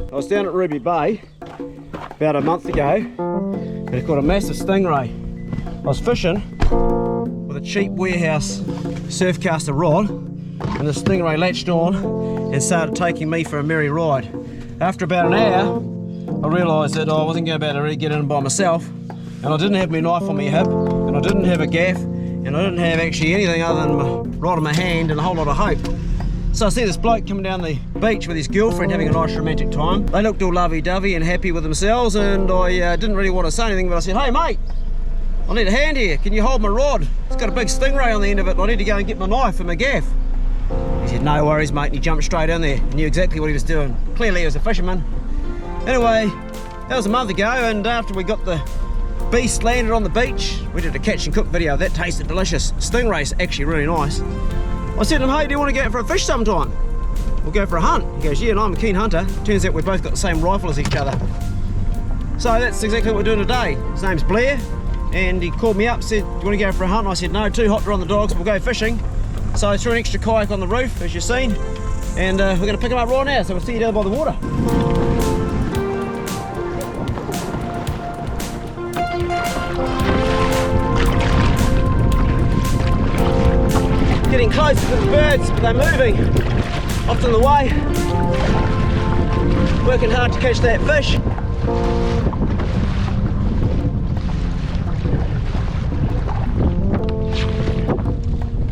I was down at Ruby Bay about a month ago and I caught a massive stingray. I was fishing with a cheap warehouse surfcaster rod and the stingray latched on and started taking me for a merry ride. After about an hour I realised that I wasn't going to be able to really get in by myself, and I didn't have my knife on my hip, and I didn't have a gaff, and I didn't have actually anything other than my rod in my hand and a whole lot of hope. So I see this bloke coming down the beach with his girlfriend having a nice romantic time. They looked all lovey-dovey and happy with themselves, and I didn't really want to say anything, but I said, "Hey mate, I need a hand here, can you hold my rod? It's got a big stingray on the end of it and I need to go and get my knife and my gaff." He said, "No worries mate," and he jumped straight in there. He knew exactly what he was doing. Clearly he was a fisherman. Anyway, that was a month ago, and after we got the beast landed on the beach, we did a catch and cook video. That tasted delicious. Stingray's actually really nice. I said to him, "Hey, do you want to go out for a fish sometime? We'll go for a hunt." He goes, "Yeah, and I'm a keen hunter." Turns out we've both got the same rifle as each other. So that's exactly what we're doing today. His name's Blair, and he called me up, said, "Do you want to go for a hunt?" And I said, "No, too hot to run the dogs, we'll go fishing." So I threw an extra kayak on the roof, as you've seen, and we're going to pick him up right now, so we'll see you down by the water. Getting close to the birds, but they're moving. Off in the way. Working hard to catch that fish.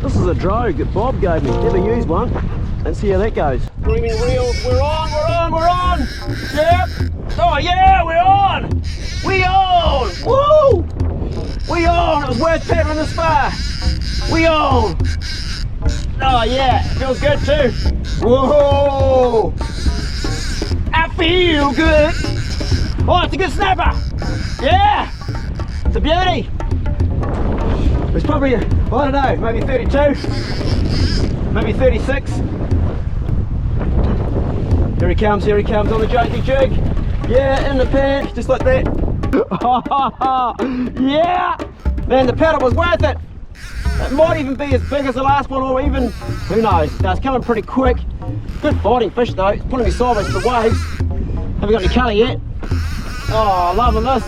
This is a drogue that Bob gave me. Never used one. Let's see how that goes. Screaming reels. We're on, we're on, we're on. Yep. Oh yeah, we're on. We on. Woo! We on. It was worth paddling this far. We on. Oh yeah, feels good too. Whoa! I feel good. Oh, it's a good snapper. Yeah, it's a beauty. It's probably, I don't know, maybe 32, maybe 36. Here he comes on the junkie jig. Yeah, in the pan, just like that. Yeah, man, the paddle was worth it. It might even be as big as the last one, or even, who knows. No, it's coming pretty quick. Good fighting fish though. It's pulling me sideways to the waves. Haven't got any colour yet. Oh, loving this.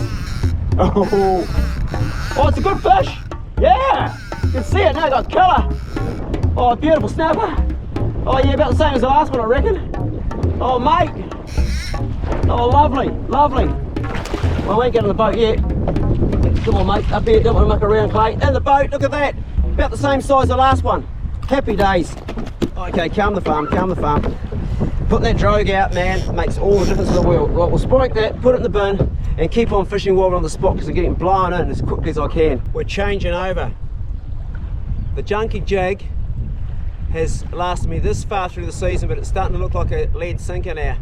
Oh, it's a good fish. Yeah, you can see it now, got colour. Oh, beautiful snapper. Oh yeah, about the same as the last one, I reckon. Oh mate. Oh, lovely, lovely. Well, I won't get in the boat yet. Come on mate, up here, don't want to muck around, Clay. In the boat, look at that. About the same size as the last one. Happy days. Okay, calm the farm, calm the farm. Put that drogue out, man. It makes all the difference in the world. Right, we'll spike that, put it in the bin, and keep on fishing while we're on the spot because I'm getting blown in as quickly as I can. We're changing over. The junkie jig has lasted me this far through the season, but it's starting to look like a lead sinker now.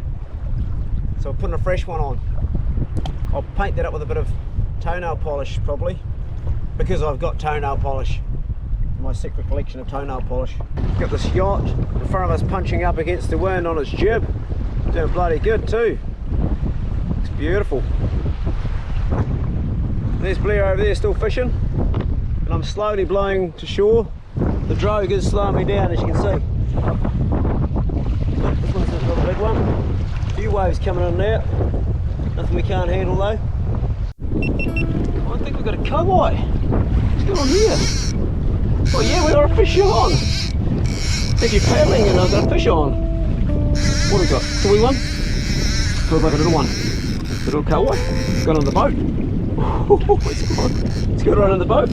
So I'm putting a fresh one on. I'll paint that up with a bit of toenail polish probably, because I've got toenail polish. My secret collection of toenail polish. Got this yacht in front of us punching up against the wind on its jib. Doing bloody good too. It's beautiful. There's Blair over there still fishing, and I'm slowly blowing to shore. The drogue is slowing me down, as you can see. This one's a little big one. A few waves coming in and out. Nothing we can't handle though. I think we've got a kowai. What's going on here? Oh yeah, we got a fish on. If you're paddling and I've got a fish on. What have we got? A wee one? Feels like a little one. Little kowai. Got on the boat. Oh, it's got right on the boat.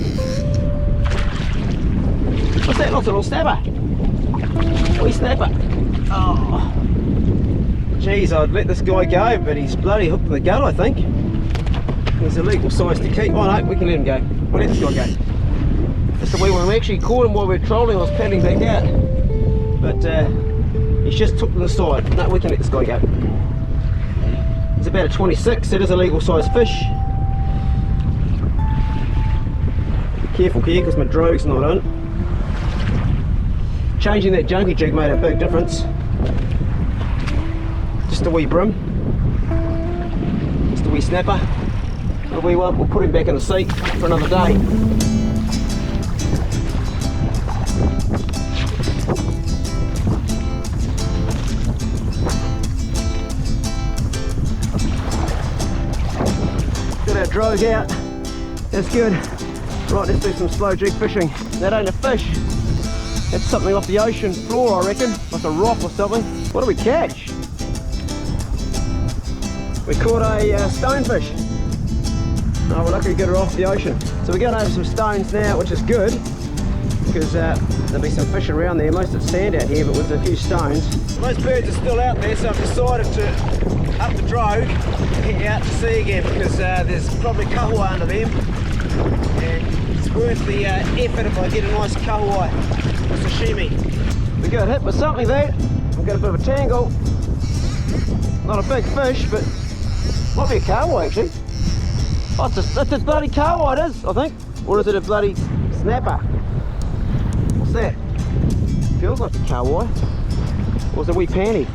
What's that? Lots of little snapper. Wee snapper. Oh. Geez, I'd let this guy go, but he's bloody hooked in the gut, I think. He's a legal size to keep. Oh no, we can let him go. We'll let this guy go. Just a wee one. We actually caught him while we were trolling. I was paddling back out. But he's just took to the side. No, we can let this guy go. He's about a 26. It is a legal size fish. Be careful here because my drogue's not in. Changing that junkie jig made a big difference. Just a wee brim. Just a wee snapper. A wee one. We'll put him back in the seat for another day. drove out. That's good. Right, let's do some slow jig fishing. That ain't a fish. That's something off the ocean floor, I reckon. Like a rock or something. What do we catch? We caught a stonefish. Oh, we're lucky to get it off the ocean. So we're going over some stones now, which is good, because there'll be some fish around there. Most of it's sand out here, but with a few stones. Most birds are still out there, so I've decided to up the drove and head out to sea again, because there's probably kahua under them, and it's worth the effort if I get a nice kahua or sashimi. We got hit with something there. We've got a bit of a tangle. Not a big fish, but might be a kahua actually. Oh, it's a bloody kahua it is, I think. Or is it a bloody snapper? What's that? Feels like a kahua. Or is it a wee panty?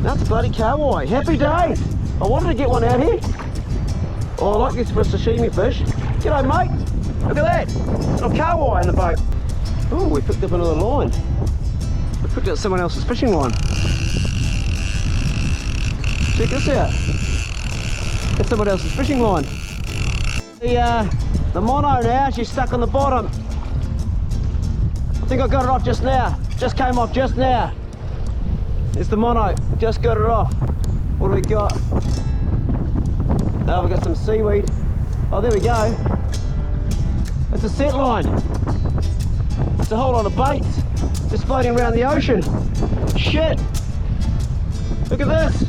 That's a bloody kahua. Happy days! I wanted to get one out here. Oh, I like this for a sashimi fish. G'day mate! Look at that! Little kahua in the boat. Oh, we picked up another line. We picked up someone else's fishing line. Check this out. That's someone else's fishing line. The mono now, she's stuck on the bottom. I think I got it off just now. Just came off just now. It's the mono, just got it off. What do we got? Oh, we've got some seaweed. Oh, there we go. It's a set line. It's a whole lot of baits just floating around the ocean. Shit! Look at this.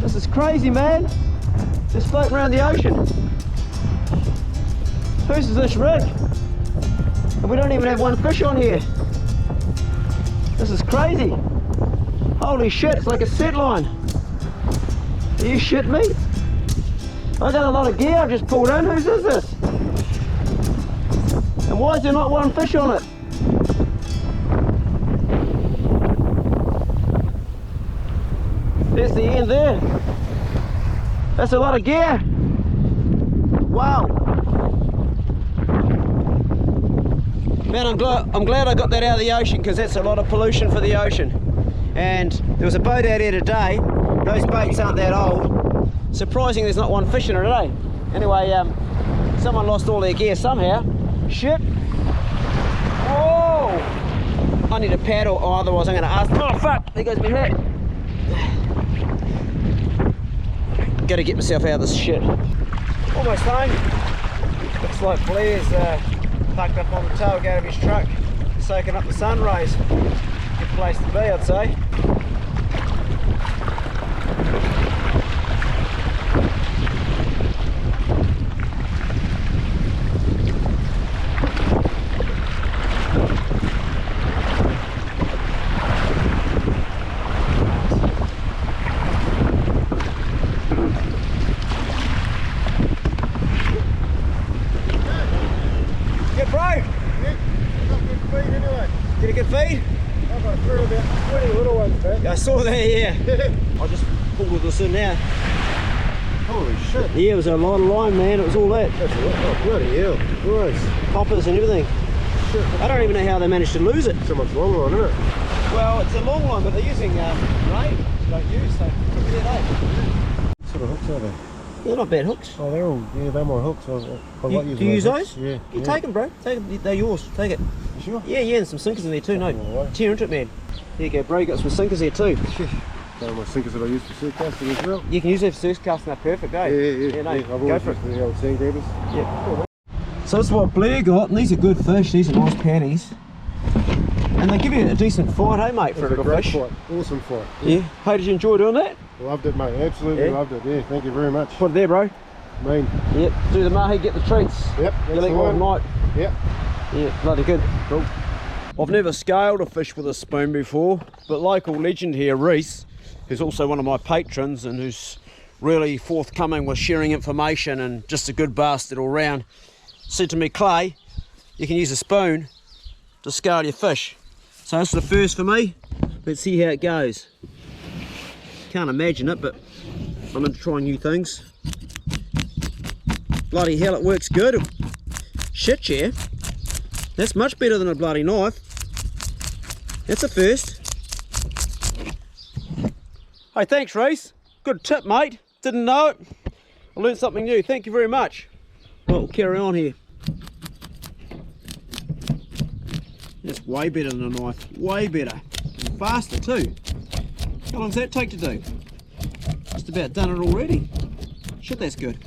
This is crazy, man. Just floating around the ocean. Whose is this rig? And we don't even have one fish on here. This is crazy. Holy shit, it's like a set line. Are you shitting me? I got a lot of gear I've just pulled in. Whose is this? And why is there not one fish on it? There's the end there. That's a lot of gear. Wow. Man, I'm glad I got that out of the ocean, because that's a lot of pollution for the ocean. And there was a boat out here today. Those boats aren't that old. Surprising there's not one fish in it today. Anyway, someone lost all their gear somehow. Shit. Whoa! I need a paddle, or otherwise I'm going to ask. Oh fuck! There goes my hat. Gotta get myself out of this shit. Almost home. Looks like Blair's parked up on the tailgate of his truck, soaking up the sun rays. Good place to be, I'd say. I saw that, yeah. I just pulled this in now. Holy shit. Yeah, it was a lot of line, man. It was all that. That's a lot. Oh, bloody hell. Gross. Poppers and everything. Shit. I don't even know how they managed to lose it. So much long line, isn't it? Well, it's a long line, but they're using ray. Don't use, so yeah, What sort of hooks are they? they're not bad hooks. Oh, they're all, yeah, they're my hooks. I like using Do you use hooks. those? Yeah. You take them, bro. Take them. They're yours. Take it. You sure? Yeah, and some sinkers in there too. No, All right. tear into it, man. There you go, bro. You got some sinkers there too. Some of my sinkers that I use for surf casting as well. You can use them for surf casting. They're perfect, eh? Yeah. No, I've go always for it. used the old sand grabbers. Yeah. So that's what Blair got, and these are good fish. These are nice panties. And they give you a decent fight, hey mate, for a little great fish. fight. Awesome fight. Yeah. Hey, did you enjoy doing that? Loved it, mate. Absolutely Yeah. loved it. Yeah, thank you very much. Put it there, bro. Mean. Yep. Do the mahi, get the treats. Yep. You'll eat the one one. night. Yep. Yeah, bloody good. Cool. I've never scaled a fish with a spoon before, but local legend here, Reese, who's also one of my patrons and who's really forthcoming with sharing information and just a good bastard all round, said to me, Clay, you can use a spoon to scale your fish. So that's the first for me. Let's see how it goes. Can't imagine it, but I'm into trying new things. Bloody hell, it works good. Shit, yeah. That's much better than a bloody knife. That's a first. Hey, thanks, Reese. Good tip, mate. Didn't know it. I learned something new. Thank you very much. Well, we'll carry on here. That's way better than a knife. Way better. And faster too. How long does that take to do? Just about done it already. Shit, that's good.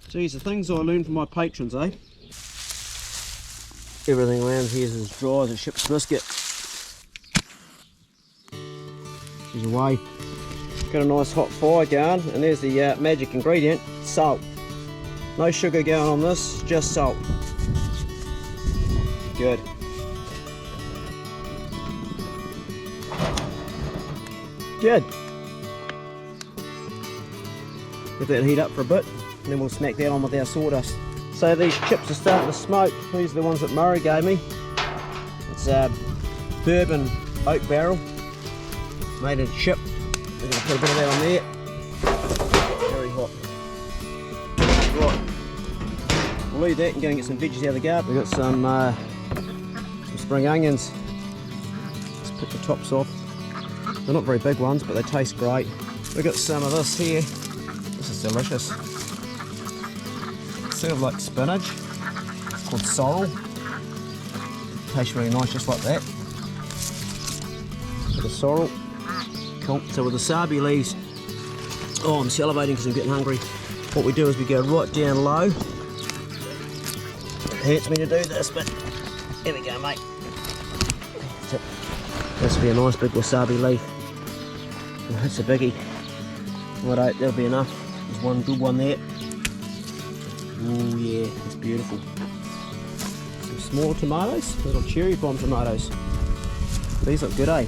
Geez, the things I learned from my patrons, eh? Everything around here is as dry as a ship's biscuit. She's away. Got a nice hot fire going, and there's the magic ingredient, salt. No sugar going on this, just salt. Good. Good. Let that heat up for a bit, and then we'll smack that on with our sawdust. So these chips are starting to smoke. These are the ones that Murray gave me. It's bourbon oak barrel, made in chip. We're going to put a bit of that on there. Very hot. Right. We'll leave that and go and get some veggies out of the garden. We've got some spring onions. Let's pick the tops off. They're not very big ones, but they taste great. We've got some of this here. This is delicious. It's sort of like spinach. It's called sorrel. Tastes really nice, just like that. Bit of sorrel. Cool. So with the wasabi leaves, oh, I'm salivating because I'm getting hungry. What we do is we go right down low. It hurts me to do this, but here we go, mate. That's it. This will be a nice big wasabi leaf. Oh, that's a biggie. Righto, that'll be enough. There's one good one there. Oh yeah, it's beautiful. Some smaller tomatoes, little cherry bomb tomatoes. These look good, eh?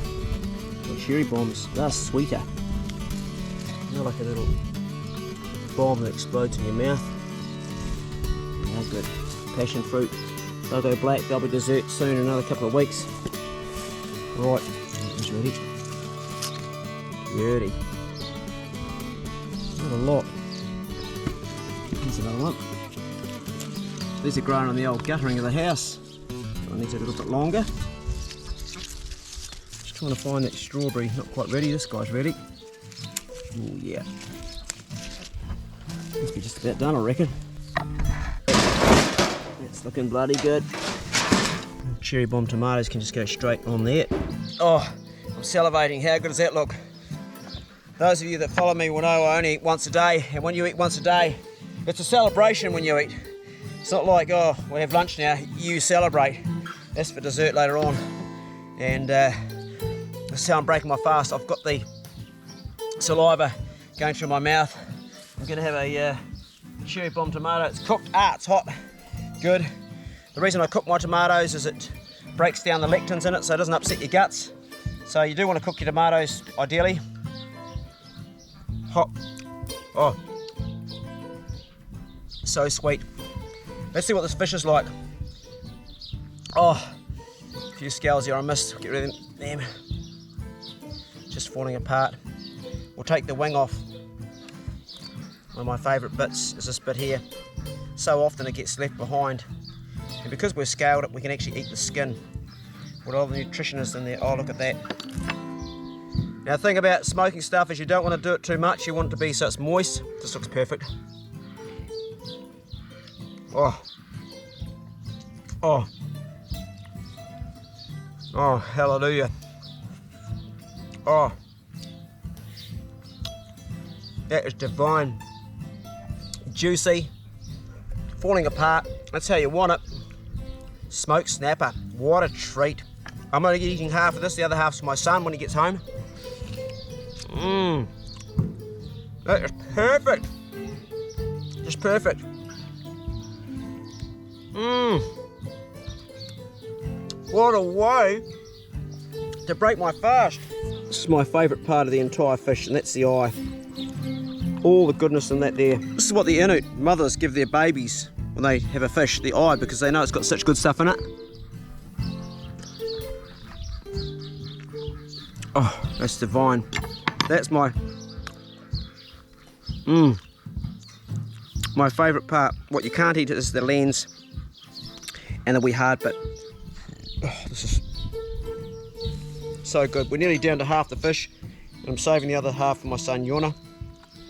Little cherry bombs, they're sweeter. They're like a little bomb that explodes in your mouth. They're good. Passion fruit. They'll go black, they'll be dessert soon in another couple of weeks. Right, it's ready. Beauty. Not a lot. Here's another one. These are grown on the old guttering of the house. So it needs a little bit longer. Just trying to find that strawberry. Not quite ready. This guy's ready. Oh yeah. Must be just about done, I reckon. It's looking bloody good. Cherry bomb tomatoes can just go straight on there. Oh, I'm salivating. How good does that look? Those of you that follow me will know I only eat once a day, and when you eat once a day, it's a celebration when you eat. It's not like, oh, we have lunch now, you celebrate. That's for dessert later on. And that's how I'm breaking my fast. I've got the saliva going through my mouth. I'm gonna have a cherry bomb tomato. It's cooked, it's hot, good. The reason I cook my tomatoes is it breaks down the lectins in it so it doesn't upset your guts. So you do want to cook your tomatoes, ideally. Hot. Oh. So sweet. Let's see what this fish is like. Oh, a few scales here I missed. Get rid of them. Just falling apart. We'll take the wing off. One of my favourite bits is this bit here. So often it gets left behind. And because we've scaled it, we can actually eat the skin. With all the nutrition is in there. Oh, look at that. Now the thing about smoking stuff is you don't want to do it too much. You want it to be so it's moist. This looks perfect. Oh. Oh. Oh, hallelujah. Oh. That is divine. Juicy. Falling apart. That's how you want it. Smoked snapper. What a treat. I'm only eating half of this. The other half's for my son when he gets home. Mmm. That is perfect. Just perfect. Mmm. What a way to break my fast. This is my favourite part of the entire fish, and that's the eye. All the goodness in that there. This is what the Inuit mothers give their babies when they have a fish, the eye, because they know it's got such good stuff in it. Oh, that's divine. That's my my favourite part. What you can't eat is the lens and the wee hard bit. Oh, this is so good. We're nearly down to half the fish, I'm saving the other half for my son Yona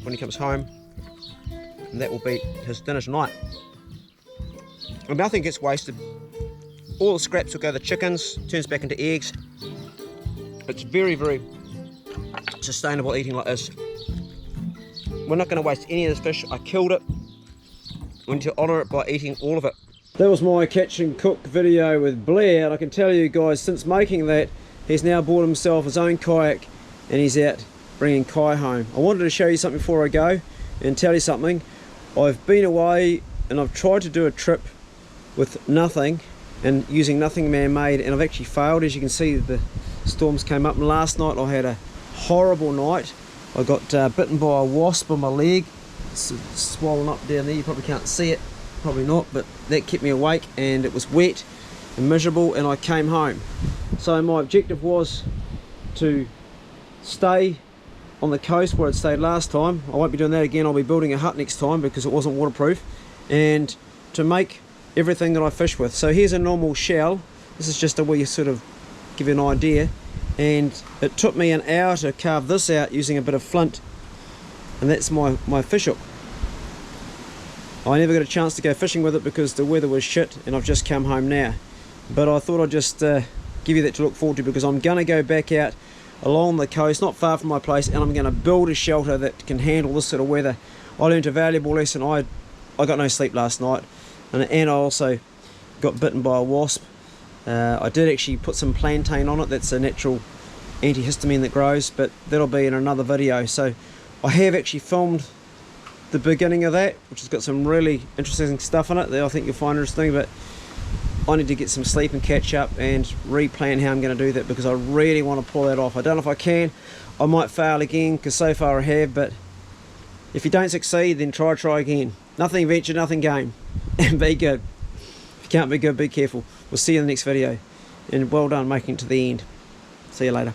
when he comes home, and that will be his dinner tonight. And nothing gets wasted. All the scraps will go to the chickens, turns back into eggs. It's very, very sustainable eating like this. We're not going to waste any of this fish. I killed it. We need to honour it by eating all of it. That was my catch and cook video with Blair, and I can tell you guys, since making that, he's now bought himself his own kayak and he's out bringing kai home. I wanted to show you something before I go and tell you something. I've been away and I've tried to do a trip with nothing and using nothing man-made, and I've actually failed. As you can see, the storms came up, and last night I had a horrible night. I got bitten by a wasp on my leg. It's swollen up down there, you probably can't see it, probably not, but that kept me awake, and it was wet and miserable, and I came home. So my objective was to stay on the coast where it stayed last time. I won't be doing that again. I'll be building a hut next time because it wasn't waterproof, and to make everything that I fish with. So here's a normal shell. This is just a wee sort of give you an idea, and it took me an hour to carve this out using a bit of flint, and that's my fish hook. I never got a chance to go fishing with it because the weather was shit, and I've just come home now, but I thought I'd just give you that to look forward to, because I'm gonna go back out along the coast not far from my place, and I'm going to build a shelter that can handle this sort of weather. I learned a valuable lesson. I got no sleep last night, and I also got bitten by a wasp. I did actually put some plantain on it. That's a natural antihistamine that grows, but that'll be in another video. So I have actually filmed the beginning of that, which has got some really interesting stuff in it that I think you'll find interesting, but I need to get some sleep and catch up and replan how I'm going to do that, because I really want to pull that off. I don't know if I can. I might fail again, because so far I have, but if you don't succeed, then try again. Nothing venture, nothing gain. And be good. If you can't be good, be careful. We'll see you in the next video, and well done making it to the end. See you later.